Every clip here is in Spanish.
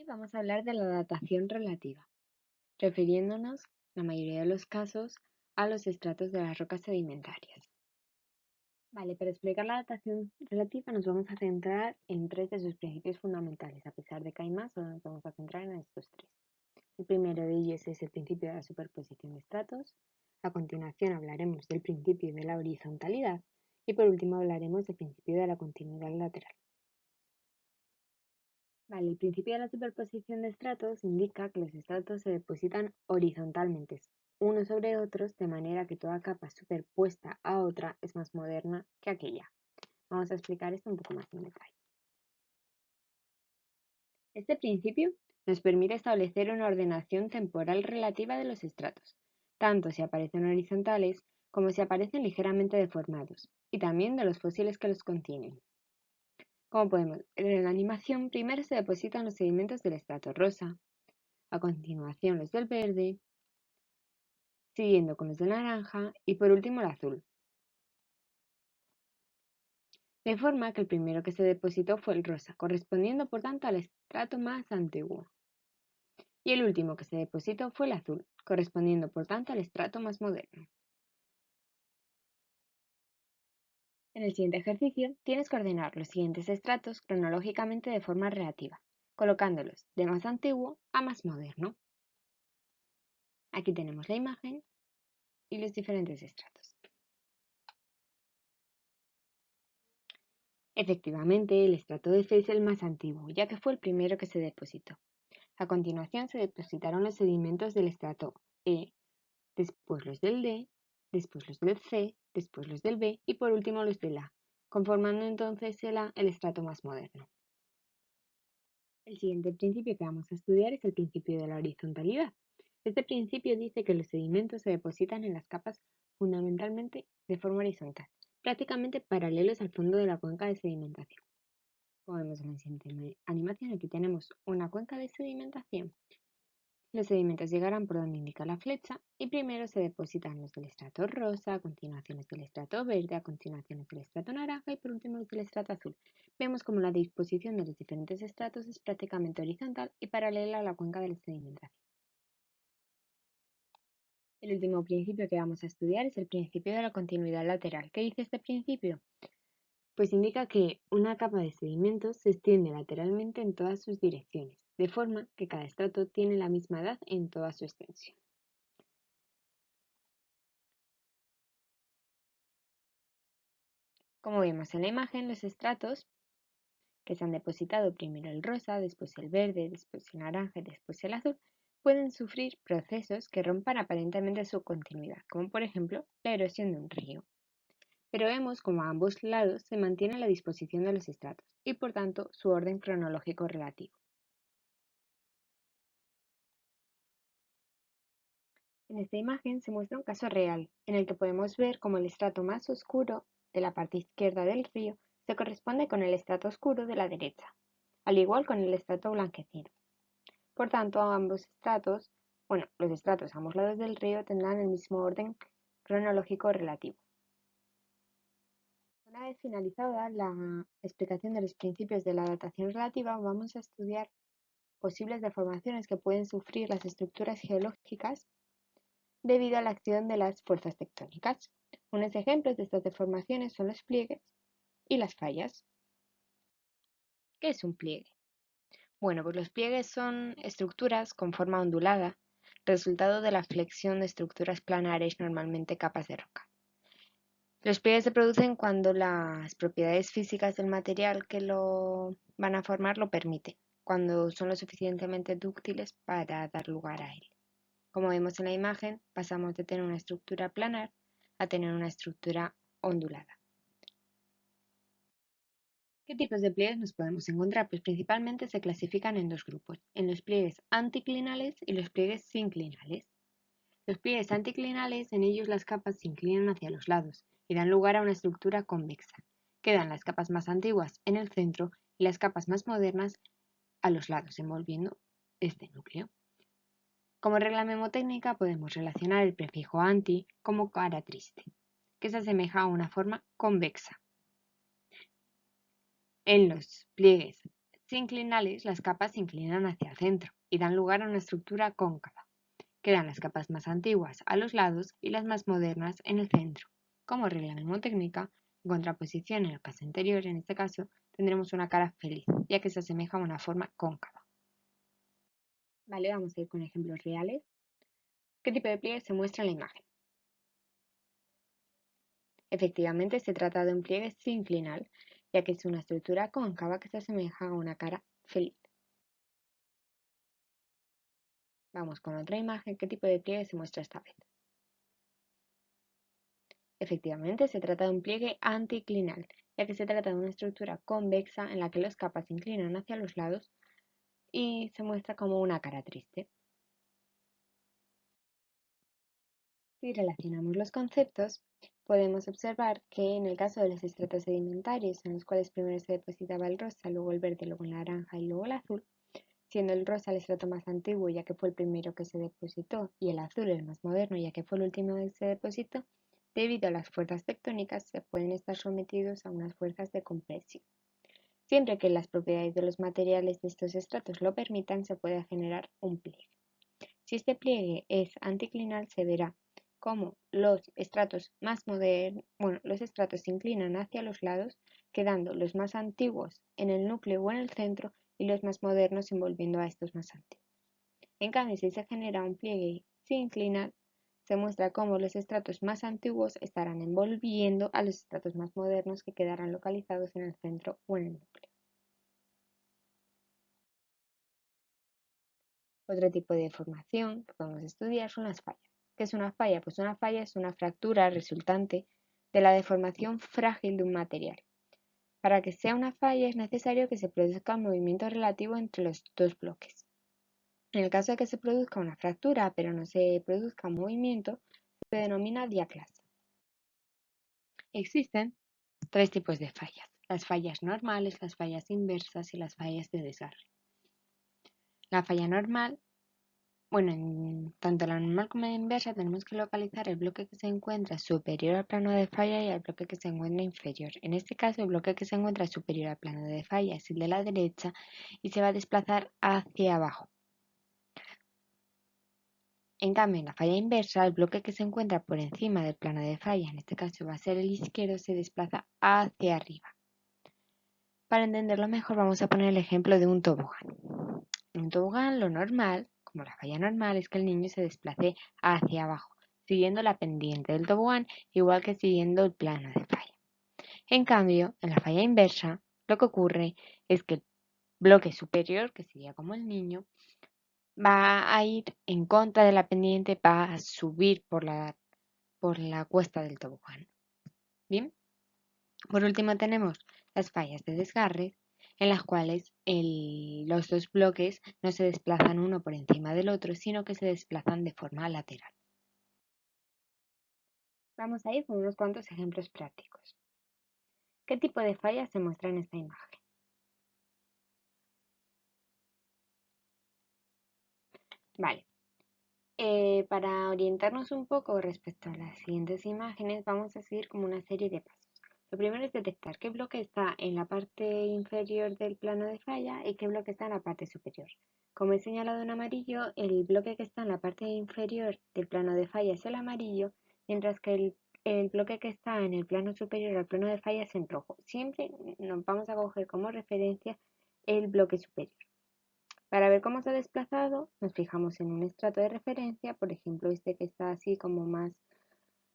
Hoy vamos a hablar de la datación relativa, refiriéndonos, la mayoría de los casos, a los estratos de las rocas sedimentarias. Vale, para explicar la datación relativa nos vamos a centrar en tres de sus principios fundamentales, a pesar de que hay más, solo nos vamos a centrar en estos tres. El primero de ellos es el principio de la superposición de estratos, a continuación hablaremos del principio de la horizontalidad y por último hablaremos del principio de la continuidad lateral. Vale, el principio de la superposición de estratos indica que los estratos se depositan horizontalmente, unos sobre otros, de manera que toda capa superpuesta a otra es más moderna que aquella. Vamos a explicar esto un poco más en detalle. Este principio nos permite establecer una ordenación temporal relativa de los estratos, tanto si aparecen horizontales como si aparecen ligeramente deformados, y también de los fósiles que los contienen. Como podemos ver en la animación, primero se depositan los sedimentos del estrato rosa, a continuación los del verde, siguiendo con los del naranja y por último el azul. De forma que el primero que se depositó fue el rosa, correspondiendo por tanto al estrato más antiguo. Y el último que se depositó fue el azul, correspondiendo por tanto al estrato más moderno. En el siguiente ejercicio tienes que ordenar los siguientes estratos cronológicamente de forma relativa, colocándolos de más antiguo a más moderno. Aquí tenemos la imagen y los diferentes estratos. Efectivamente, el estrato F es el más antiguo, ya que fue el primero que se depositó. A continuación se depositaron los sedimentos del estrato E, después los del D, después los del C, después los del B y por último los del A, conformando entonces el A el estrato más moderno. El siguiente principio que vamos a estudiar es el principio de la horizontalidad. Este principio dice que los sedimentos se depositan en las capas fundamentalmente de forma horizontal, prácticamente paralelos al fondo de la cuenca de sedimentación. Como vemos en la siguiente animación, aquí tenemos una cuenca de sedimentación. Los sedimentos llegarán por donde indica la flecha y primero se depositan los del estrato rosa, a continuación los del estrato verde, a continuación los del estrato naranja y por último los del estrato azul. Vemos como la disposición de los diferentes estratos es prácticamente horizontal y paralela a la cuenca de la sedimentación. El último principio que vamos a estudiar es el principio de la continuidad lateral. ¿Qué dice este principio? Pues indica que una capa de sedimentos se extiende lateralmente en todas sus direcciones, de forma que cada estrato tiene la misma edad en toda su extensión. Como vemos en la imagen, los estratos que se han depositado primero el rosa, después el verde, después el naranja y después el azul, pueden sufrir procesos que rompan aparentemente su continuidad, como por ejemplo la erosión de un río. Pero vemos como a ambos lados se mantiene la disposición de los estratos y por tanto su orden cronológico relativo. En esta imagen se muestra un caso real, en el que podemos ver cómo el estrato más oscuro de la parte izquierda del río se corresponde con el estrato oscuro de la derecha, al igual con el estrato blanquecino. Por tanto, los estratos a ambos lados del río tendrán el mismo orden cronológico relativo. Una vez finalizada la explicación de los principios de la datación relativa, vamos a estudiar posibles deformaciones que pueden sufrir las estructuras geológicas debido a la acción de las fuerzas tectónicas. Unos ejemplos de estas deformaciones son los pliegues y las fallas. ¿Qué es un pliegue? Bueno, pues los pliegues son estructuras con forma ondulada, resultado de la flexión de estructuras planares, normalmente capas de roca. Los pliegues se producen cuando las propiedades físicas del material que lo van a formar lo permiten, cuando son lo suficientemente dúctiles para dar lugar a él. Como vemos en la imagen, pasamos de tener una estructura planar a tener una estructura ondulada. ¿Qué tipos de pliegues nos podemos encontrar? Pues principalmente se clasifican en dos grupos, en los pliegues anticlinales y los pliegues sinclinales. Los pliegues anticlinales, en ellos las capas se inclinan hacia los lados y dan lugar a una estructura convexa. Quedan las capas más antiguas en el centro y las capas más modernas a los lados, envolviendo este núcleo. Como regla memotécnica podemos relacionar el prefijo anti como cara triste, que se asemeja a una forma convexa. En los pliegues inclinales, las capas se inclinan hacia el centro y dan lugar a una estructura cóncava. Quedan las capas más antiguas a los lados y las más modernas en el centro. Como regla mnemotécnica, en contraposición en el caso anterior, en este caso, tendremos una cara feliz, ya que se asemeja a una forma cóncava. Vale, vamos a ir con ejemplos reales. ¿Qué tipo de pliegue se muestra en la imagen? Efectivamente, se trata de un pliegue sinclinal, ya que es una estructura cóncava que se asemeja a una cara feliz. Vamos con otra imagen. ¿Qué tipo de pliegue se muestra esta vez? Efectivamente, se trata de un pliegue anticlinal, ya que se trata de una estructura convexa en la que las capas se inclinan hacia los lados y se muestra como una cara triste. Si relacionamos los conceptos, podemos observar que en el caso de los estratos sedimentarios, en los cuales primero se depositaba el rosa, luego el verde, luego el naranja y luego el azul, siendo el rosa el estrato más antiguo ya que fue el primero que se depositó y el azul el más moderno ya que fue el último que se depositó, debido a las fuerzas tectónicas se pueden estar sometidos a unas fuerzas de compresión. Siempre que las propiedades de los materiales de estos estratos lo permitan, se puede generar un pliegue. Si este pliegue es anticlinal, se verá cómo los estratos los estratos se inclinan hacia los lados, quedando los más antiguos en el núcleo o en el centro y los más modernos envolviendo a estos más antiguos. En cambio, si se genera un pliegue sinclinal, se muestra cómo los estratos más antiguos estarán envolviendo a los estratos más modernos que quedarán localizados en el centro o en el núcleo. Otro tipo de deformación que podemos estudiar son las fallas. ¿Qué es una falla? Pues una falla es una fractura resultante de la deformación frágil de un material. Para que sea una falla es necesario que se produzca un movimiento relativo entre los dos bloques. En el caso de que se produzca una fractura pero no se produzca un movimiento, se denomina diaclase. Existen tres tipos de fallas: las fallas normales, las fallas inversas y las fallas de desgarre. La falla normal, tanto la normal como la inversa tenemos que localizar el bloque que se encuentra superior al plano de falla y el bloque que se encuentra inferior. En este caso, el bloque que se encuentra superior al plano de falla es el de la derecha y se va a desplazar hacia abajo. En cambio, en la falla inversa, el bloque que se encuentra por encima del plano de falla, en este caso va a ser el izquierdo, se desplaza hacia arriba. Para entenderlo mejor, vamos a poner el ejemplo de un tobogán. En un tobogán, lo normal, como la falla normal, es que el niño se desplace hacia abajo, siguiendo la pendiente del tobogán, igual que siguiendo el plano de falla. En cambio, en la falla inversa, lo que ocurre es que el bloque superior, que sería como el niño, va a ir en contra de la pendiente, va a subir por la cuesta del tobogán. Bien, por último tenemos las fallas de desgarre, en las cuales los dos bloques no se desplazan uno por encima del otro, sino que se desplazan de forma lateral. Vamos a ir con unos cuantos ejemplos prácticos. ¿Qué tipo de fallas se muestra en esta imagen? Vale. Para orientarnos un poco respecto a las siguientes imágenes, vamos a seguir como una serie de pasos. Lo primero es detectar qué bloque está en la parte inferior del plano de falla y qué bloque está en la parte superior. Como he señalado en amarillo, el bloque que está en la parte inferior del plano de falla es el amarillo, mientras que el bloque que está en el plano superior al plano de falla es en rojo. Siempre nos vamos a coger como referencia el bloque superior. Para ver cómo se ha desplazado, nos fijamos en un estrato de referencia, por ejemplo este que está así como más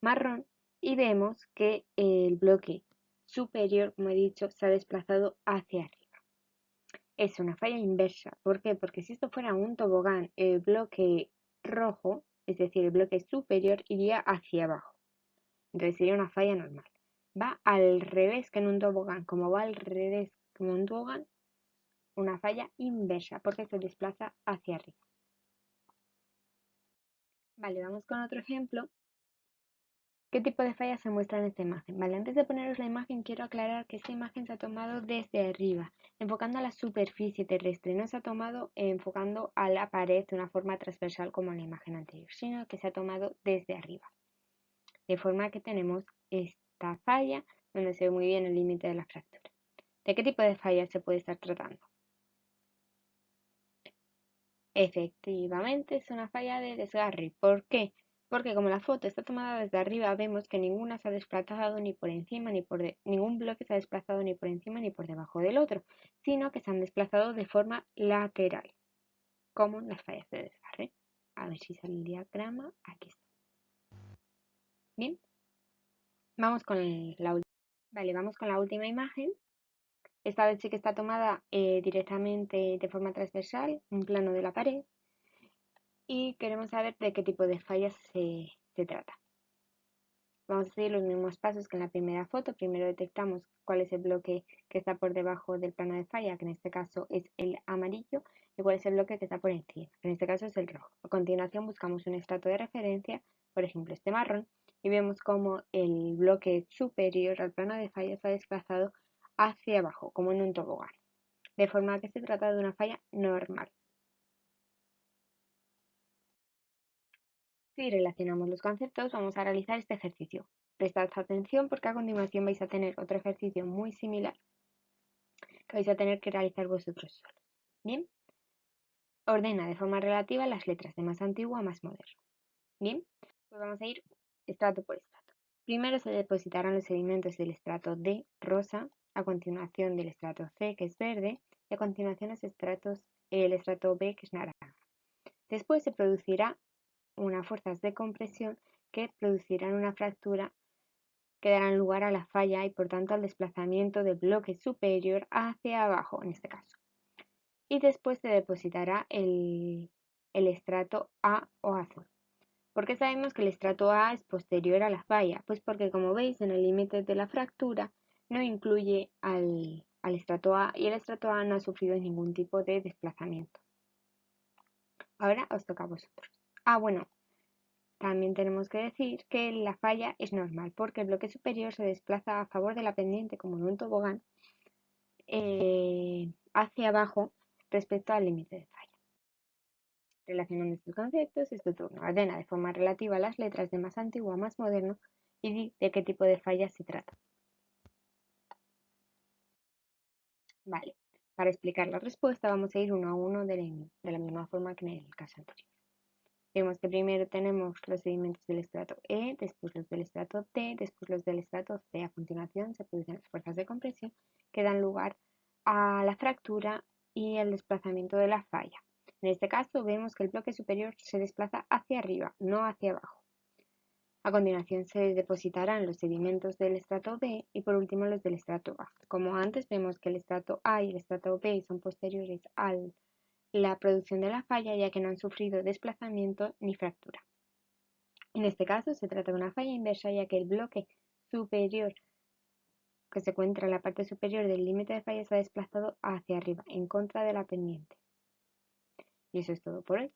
marrón, y vemos que el bloque superior, como he dicho, se ha desplazado hacia arriba. Es una falla inversa. ¿Por qué? Porque si esto fuera un tobogán, el bloque rojo, es decir, el bloque superior, iría hacia abajo. Entonces sería una falla normal. Va al revés que en un tobogán. Como va al revés que en un tobogán, una falla inversa, porque se desplaza hacia arriba. Vale, vamos con otro ejemplo. ¿Qué tipo de fallas se muestra en esta imagen? Vale, antes de poneros la imagen, quiero aclarar que esta imagen se ha tomado desde arriba, enfocando a la superficie terrestre. No se ha tomado enfocando a la pared de una forma transversal como en la imagen anterior, sino que se ha tomado desde arriba. De forma que tenemos esta falla donde se ve muy bien el límite de la fractura. ¿De qué tipo de falla se puede estar tratando? Efectivamente, es una falla de desgarre. ¿Por qué? Porque como la foto está tomada desde arriba, vemos que ninguna se ha desplazado ni por encima ni ningún bloque se ha desplazado ni por encima ni por debajo del otro, sino que se han desplazado de forma lateral, como las fallas de desgarre. A ver si sale el diagrama. Aquí está. Bien, vamos con vamos con la última imagen. Esta vez sí que está tomada directamente de forma transversal, un plano de la pared, y queremos saber de qué tipo de fallas se trata. Vamos a seguir los mismos pasos que en la primera foto. Primero detectamos cuál es el bloque que está por debajo del plano de falla, que en este caso es el amarillo, y cuál es el bloque que está por encima, que en este caso es el rojo. A continuación buscamos un estrato de referencia, por ejemplo este marrón, y vemos cómo el bloque superior al plano de falla se ha desplazado hacia abajo, como en un tobogán, de forma que se trata de una falla normal. Si relacionamos los conceptos, vamos a realizar este ejercicio. Prestad atención porque a continuación vais a tener otro ejercicio muy similar que vais a tener que realizar vosotros solos. Bien, ordena de forma relativa las letras de más antiguo a más moderno. Bien, pues vamos a ir estrato por estrato. Primero se depositarán los sedimentos del estrato D, rosa, a continuación del estrato C, que es verde, y a continuación el estrato B, que es naranja. Después se producirá unas fuerzas de compresión que producirán una fractura que darán lugar a la falla y por tanto al desplazamiento del bloque superior hacia abajo en este caso. Y después se depositará el estrato A o azul. ¿Por qué sabemos que el estrato A es posterior a la falla? Pues porque como veis en el límite de la fractura no incluye al estrato A y el estrato A no ha sufrido ningún tipo de desplazamiento. Ahora os toca a vosotros. Bueno, también tenemos que decir que la falla es normal porque el bloque superior se desplaza a favor de la pendiente como en un tobogán hacia abajo respecto al límite de falla. Relacionando estos conceptos, es tu turno. Ordena de forma relativa las letras de más antiguo a más moderno y di de qué tipo de falla se trata. Vale, para explicar la respuesta vamos a ir uno a uno de la misma forma que en el caso anterior. Vemos que primero tenemos los sedimentos del estrato E, después los del estrato T, después los del estrato C. A continuación se producen las fuerzas de compresión que dan lugar a la fractura y el desplazamiento de la falla. En este caso vemos que el bloque superior se desplaza hacia arriba, no hacia abajo. A continuación se depositarán los sedimentos del estrato B y por último los del estrato A. Como antes vemos que el estrato A y el estrato B son posteriores a la producción de la falla ya que no han sufrido desplazamiento ni fractura. En este caso se trata de una falla inversa ya que el bloque superior que se encuentra en la parte superior del límite de falla se ha desplazado hacia arriba, en contra de la pendiente. Y eso es todo por hoy.